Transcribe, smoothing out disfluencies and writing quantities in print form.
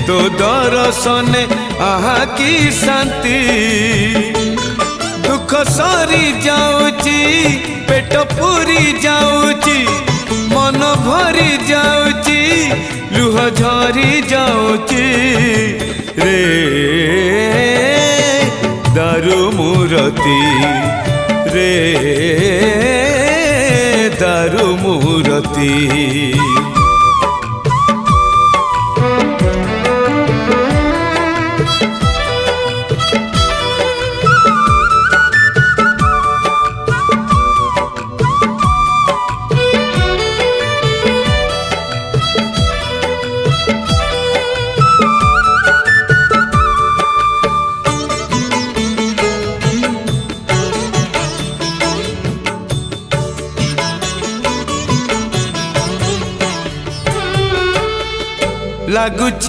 तो दर्शने आहा की शांति दुख सरी जाऊची पेट पूरी जाऊची मन भरी जाऊची लुह झरी जाऊची रे दारू मूरती रे दारू मूरती। लागुच